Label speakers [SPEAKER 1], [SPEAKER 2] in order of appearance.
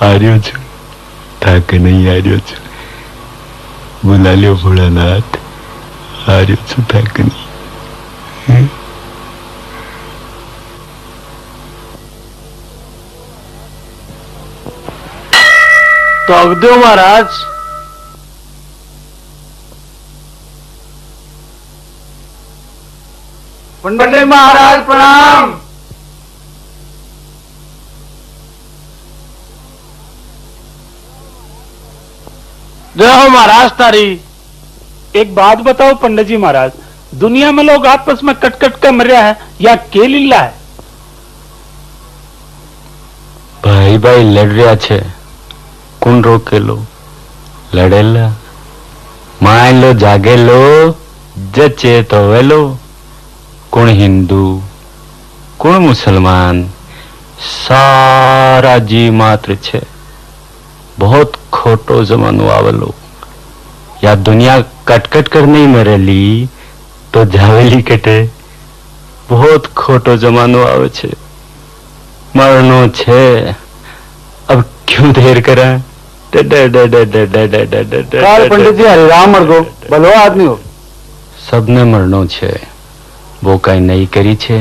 [SPEAKER 1] आर्यो छु थाके नहीं आर्यो छु बुला लियो भोलानाथ आर्यो छु थाके नहीं
[SPEAKER 2] तो अगदेव महाराज पंडित महाराज प्रणाम। जय महाराज तारी।
[SPEAKER 3] एक बात बताओ पंडित जी महाराज, दुनिया में लोग आपस में कट कट कर मर रहा है या के लीला है?
[SPEAKER 1] भाई भाई लड़ रहा छे कौन रोकेलो लड़ेला मान लो जागेलो जचे तो वेलो कौन हिंदू कौन मुसलमान सारा जी मात्र छे बहुत खोटो जमानो आवेलो या दुनिया कटकट कर नहीं मरेली तो जावेली कटे बहुत खोटो जमानो आवे छे मरनो छे अब क्यों देर करा
[SPEAKER 2] पंडित जी हरिराम मर गो भलो आदमी हो
[SPEAKER 1] सबने मरनो छे वो कई नहीं करी छे।